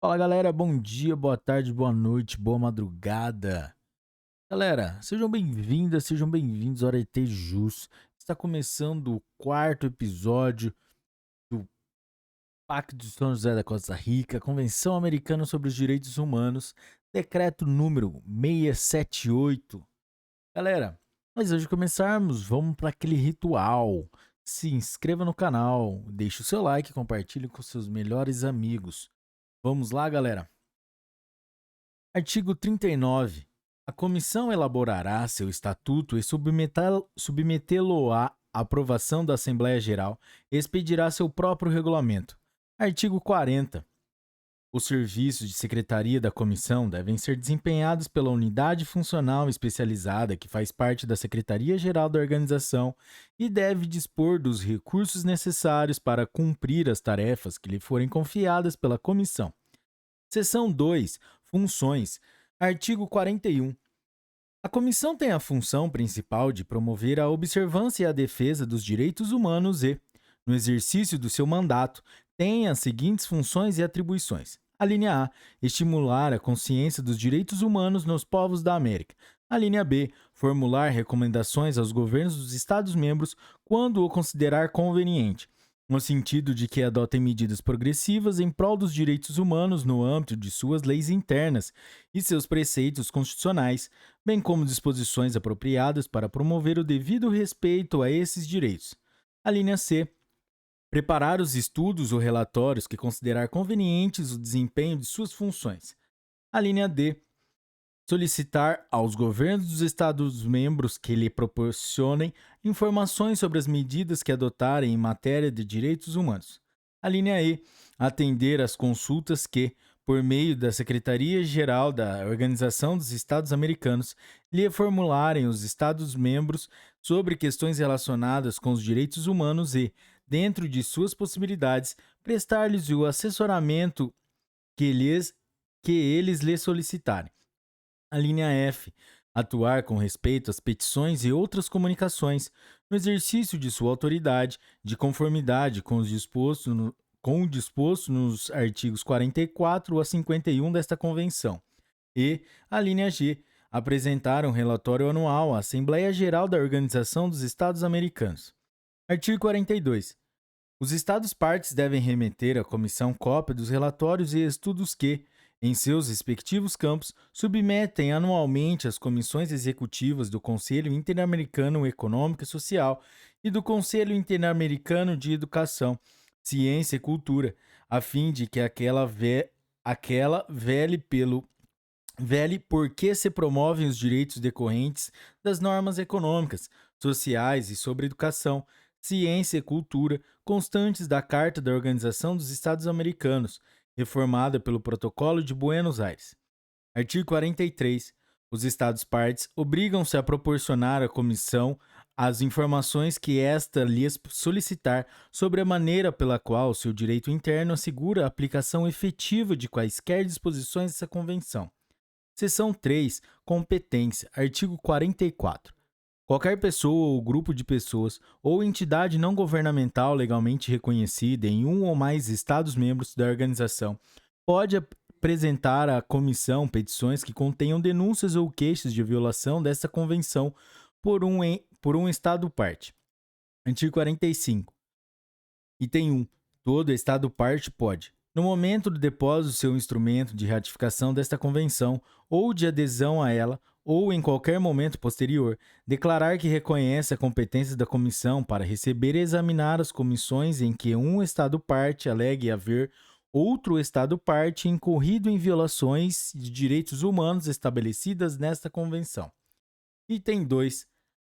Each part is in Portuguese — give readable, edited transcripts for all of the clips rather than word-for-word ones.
Fala galera, bom dia, boa tarde, boa noite, boa madrugada. Galera, sejam bem-vindas, sejam bem-vindos ao Arete Jus. Está começando o quarto episódio do Pacto de São José da Costa Rica, Convenção Americana sobre os Direitos Humanos, decreto número 678. Galera, mas antes de começarmos, vamos para aquele ritual. Se inscreva no canal, deixe o seu like e compartilhe com seus melhores amigos. Vamos lá, galera. Artigo 39. A comissão elaborará seu estatuto e submetê-lo à aprovação da Assembleia Geral e expedirá seu próprio regulamento. Artigo 40. Os serviços de secretaria da comissão devem ser desempenhados pela unidade funcional especializada que faz parte da Secretaria-Geral da organização e deve dispor dos recursos necessários para cumprir as tarefas que lhe forem confiadas pela comissão. Seção 2. Funções. Artigo 41. A comissão tem a função principal de promover a observância e a defesa dos direitos humanos e, no exercício do seu mandato, tem as seguintes funções e atribuições. A linha A. Estimular a consciência dos direitos humanos nos povos da América. A linha B. Formular recomendações aos governos dos Estados-membros quando o considerar conveniente, no sentido de que adotem medidas progressivas em prol dos direitos humanos no âmbito de suas leis internas e seus preceitos constitucionais, bem como disposições apropriadas para promover o devido respeito a esses direitos. A linha C. Preparar os estudos ou relatórios que considerar convenientes o desempenho de suas funções. A linha D. Solicitar aos governos dos Estados-membros que lhe proporcionem informações sobre as medidas que adotarem em matéria de direitos humanos. A linha E. Atender às consultas que, por meio da Secretaria-Geral da Organização dos Estados Americanos, lhe formularem os Estados-membros sobre questões relacionadas com os direitos humanos e, dentro de suas possibilidades, prestar-lhes o assessoramento que eles lhe solicitarem. A linha F. Atuar com respeito às petições e outras comunicações, no exercício de sua autoridade, de conformidade com, com o disposto nos artigos 44 a 51 desta Convenção. E a linha G. Apresentar um relatório anual à Assembleia Geral da Organização dos Estados Americanos. Artigo 42. Os Estados-partes devem remeter à Comissão cópia dos relatórios e estudos que, em seus respectivos campos, submetem anualmente às comissões executivas do Conselho Interamericano Econômico e Social e do Conselho Interamericano de Educação, Ciência e Cultura, a fim de que aquela vele porque se promovem os direitos decorrentes das normas econômicas, sociais e sobre educação, ciência e cultura constantes da Carta da Organização dos Estados Americanos, reformada pelo Protocolo de Buenos Aires. Artigo 43. Os Estados-partes obrigam-se a proporcionar à Comissão as informações que esta lhes solicitar sobre a maneira pela qual seu direito interno assegura a aplicação efetiva de quaisquer disposições dessa Convenção. Seção 3. Competência. Artigo 44. Qualquer pessoa ou grupo de pessoas ou entidade não governamental legalmente reconhecida em um ou mais Estados-membros da organização pode apresentar à comissão petições que contenham denúncias ou queixas de violação desta convenção por um Estado-parte. Artigo 45. Item 1. Todo Estado-parte pode, no momento do depósito do seu instrumento de ratificação desta convenção ou de adesão a ela, ou em qualquer momento posterior, declarar que reconhece a competência da comissão para receber e examinar as comissões em que um Estado-parte alegue haver outro Estado-parte incorrido em violações de direitos humanos estabelecidas nesta convenção. Item 2.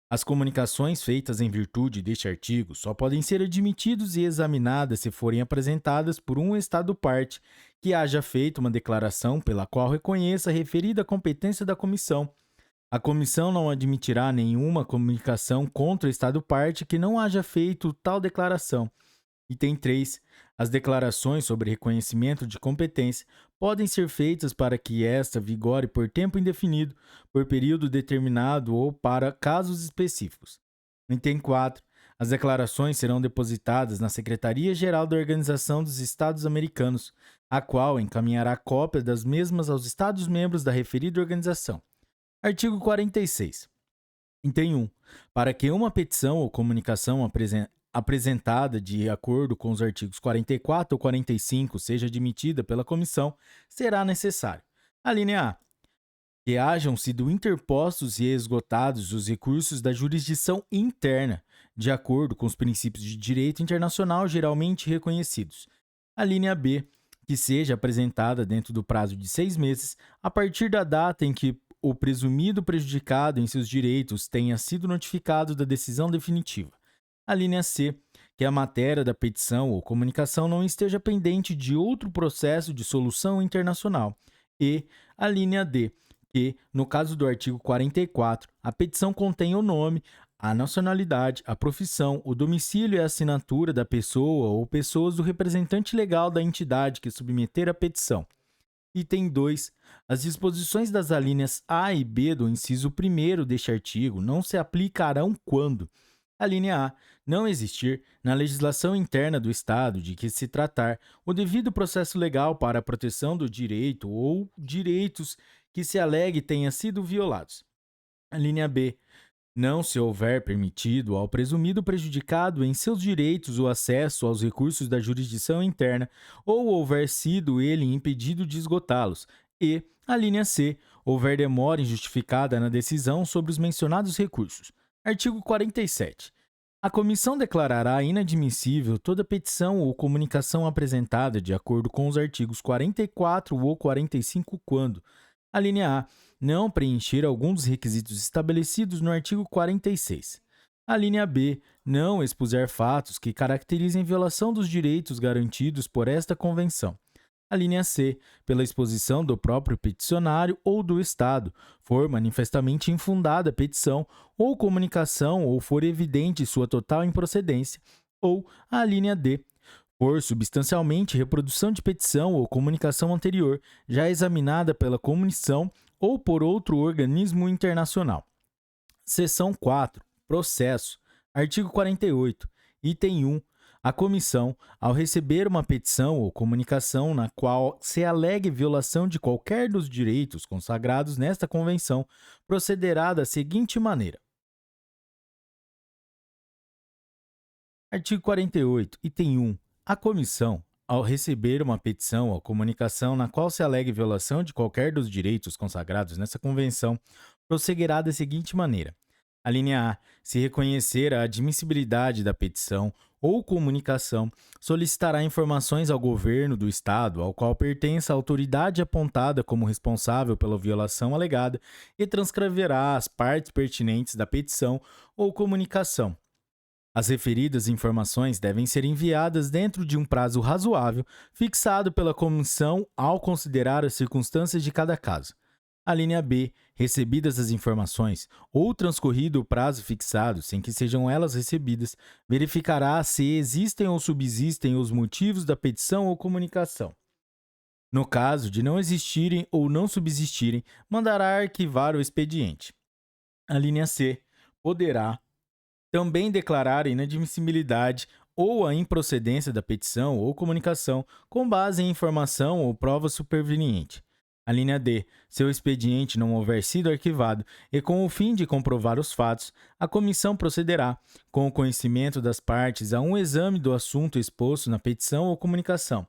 As comunicações feitas em virtude deste artigo só podem ser admitidas e examinadas se forem apresentadas por um Estado-parte que haja feito uma declaração pela qual reconheça a referida competência da comissão. A comissão não admitirá nenhuma comunicação contra o Estado-parte que não haja feito tal declaração. Item 3. As declarações sobre reconhecimento de competência podem ser feitas para que esta vigore por tempo indefinido, por período determinado ou para casos específicos. Item 4. As declarações serão depositadas na Secretaria-Geral da Organização dos Estados Americanos, a qual encaminhará cópia das mesmas aos Estados-membros da referida organização. Artigo 46. Item 1. Para que uma petição ou comunicação apresentada de acordo com os artigos 44 ou 45 seja admitida pela comissão, será necessário: a linha A. Que hajam sido interpostos e esgotados os recursos da jurisdição interna, de acordo com os princípios de direito internacional geralmente reconhecidos. A linha B. Que seja apresentada dentro do prazo de 6 meses, a partir da data em que o presumido prejudicado em seus direitos tenha sido notificado da decisão definitiva. A linha C. Que a matéria da petição ou comunicação não esteja pendente de outro processo de solução internacional. E a linha D. Que, no caso do artigo 44, a petição contém o nome, a nacionalidade, a profissão, o domicílio e a assinatura da pessoa ou pessoas do representante legal da entidade que submeter a petição. Item 2. As disposições das alíneas A e B do inciso 1º deste artigo não se aplicarão quando: a linha A. Não existir, na legislação interna do Estado de que se tratar, o devido processo legal para a proteção do direito ou direitos que se alegue tenha sido violados. A linha B. Não se houver permitido ao presumido prejudicado em seus direitos o acesso aos recursos da jurisdição interna ou houver sido ele impedido de esgotá-los. E a linha C. Houver demora injustificada na decisão sobre os mencionados recursos. Artigo 47. A comissão declarará inadmissível toda petição ou comunicação apresentada de acordo com os artigos 44 ou 45 quando: a linha A. Não preencher algum dos requisitos estabelecidos no artigo 46. A linha B. Não expuser fatos que caracterizem violação dos direitos garantidos por esta convenção. A linha C. Pela exposição do próprio peticionário ou do Estado, for manifestamente infundada a petição ou comunicação ou for evidente sua total improcedência. Ou a linha D. For substancialmente reprodução de petição ou comunicação anterior, já examinada pela comissão ou por outro organismo internacional. Seção 4. Processo. Artigo 48. Item 1. A comissão, ao receber uma petição ou comunicação na qual se alegue violação de qualquer dos direitos consagrados nesta convenção, procederá da seguinte maneira. Artigo 48. Item 1. A comissão, ao receber uma petição ou comunicação na qual se alegue violação de qualquer dos direitos consagrados nessa convenção, prosseguirá da seguinte maneira. A linha A. Se reconhecer a admissibilidade da petição ou comunicação, solicitará informações ao governo do Estado ao qual pertence a autoridade apontada como responsável pela violação alegada e transcreverá as partes pertinentes da petição ou comunicação. As referidas informações devem ser enviadas dentro de um prazo razoável, fixado pela comissão ao considerar as circunstâncias de cada caso. A linha B. Recebidas as informações, ou transcorrido o prazo fixado sem que sejam elas recebidas, verificará se existem ou subsistem os motivos da petição ou comunicação. No caso de não existirem ou não subsistirem, mandará arquivar o expediente. A linha C. Poderá também declarar a inadmissibilidade ou a improcedência da petição ou comunicação com base em informação ou prova superveniente. A linha D. Se o expediente não houver sido arquivado e com o fim de comprovar os fatos, a comissão procederá, com o conhecimento das partes, a um exame do assunto exposto na petição ou comunicação.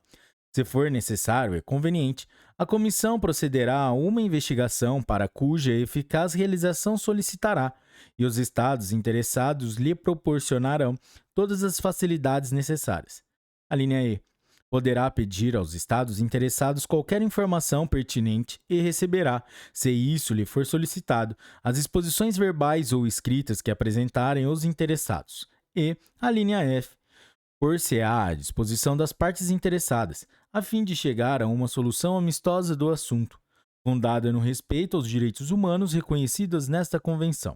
Se for necessário e conveniente, a comissão procederá a uma investigação para cuja eficaz realização solicitará, e os estados interessados lhe proporcionarão todas as facilidades necessárias. A linha E. Poderá pedir aos estados interessados qualquer informação pertinente e receberá, se isso lhe for solicitado, as exposições verbais ou escritas que apresentarem os interessados. E a linha F. Por-se-á à disposição das partes interessadas, a fim de chegar a uma solução amistosa do assunto, fundada no respeito aos direitos humanos reconhecidos nesta Convenção.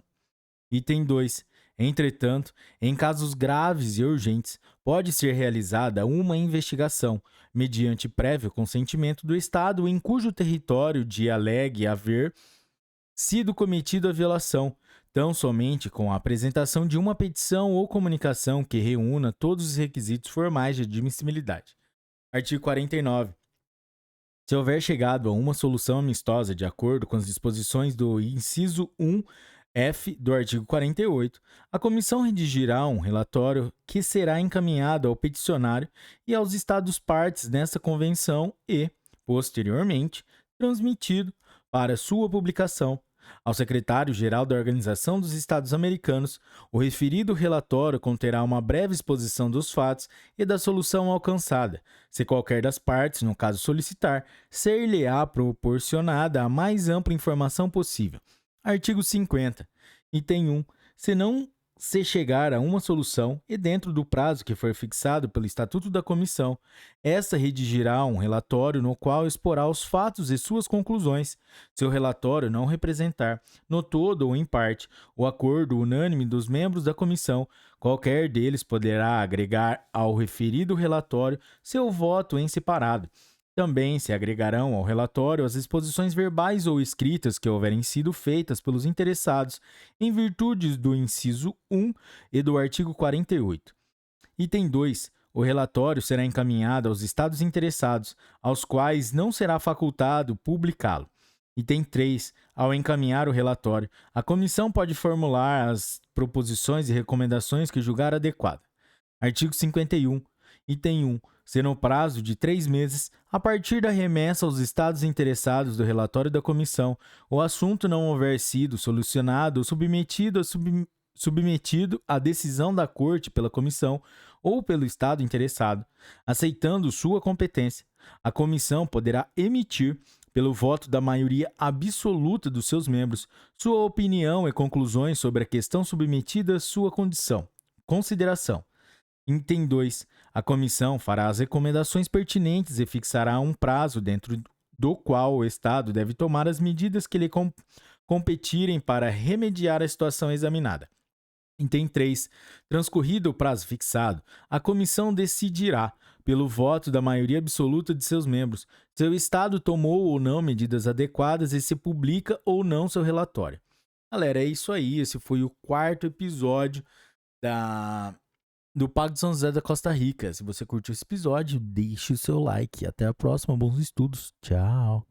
Item 2. Entretanto, em casos graves e urgentes, pode ser realizada uma investigação, mediante prévio consentimento do Estado em cujo território de alegue haver sido cometida a violação, tão somente com a apresentação de uma petição ou comunicação que reúna todos os requisitos formais de admissibilidade. Artigo 49. Se houver chegado a uma solução amistosa de acordo com as disposições do inciso 1F do artigo 48, a comissão redigirá um relatório que será encaminhado ao peticionário e aos Estados-partes nessa convenção e, posteriormente, transmitido para sua publicação ao secretário-geral da Organização dos Estados Americanos. O referido relatório conterá uma breve exposição dos fatos e da solução alcançada. Se qualquer das partes, no caso solicitar, ser-lhe-á proporcionada a mais ampla informação possível. Artigo 50. Item 1. Se não se chegar a uma solução e dentro do prazo que for fixado pelo Estatuto da Comissão, esta redigirá um relatório no qual exporá os fatos e suas conclusões. Se o relatório não representar, no todo ou em parte, o acordo unânime dos membros da comissão, qualquer deles poderá agregar ao referido relatório seu voto em separado. Também se agregarão ao relatório as exposições verbais ou escritas que houverem sido feitas pelos interessados, em virtude do inciso 1 e do artigo 48. Item 2. O relatório será encaminhado aos estados interessados, aos quais não será facultado publicá-lo. Item 3. Ao encaminhar o relatório, a comissão pode formular as proposições e recomendações que julgar adequada. Artigo 51. Item 1. Se no prazo de 3 meses, a partir da remessa aos estados interessados do relatório da comissão, o assunto não houver sido solucionado ou submetido à decisão da Corte pela comissão ou pelo estado interessado, aceitando sua competência, a comissão poderá emitir, pelo voto da maioria absoluta dos seus membros, sua opinião e conclusões sobre a questão submetida à sua consideração. Item 2. A comissão fará as recomendações pertinentes e fixará um prazo dentro do qual o Estado deve tomar as medidas que lhe competirem para remediar a situação examinada. Item 3. Transcorrido o prazo fixado, a comissão decidirá, pelo voto da maioria absoluta de seus membros, se o Estado tomou ou não medidas adequadas e se publica ou não seu relatório. Galera, é isso aí. Esse foi o 4º episódio do Pacto de São José da Costa Rica. Se você curtiu esse episódio, deixe o seu like. Até a próxima. Bons estudos. Tchau.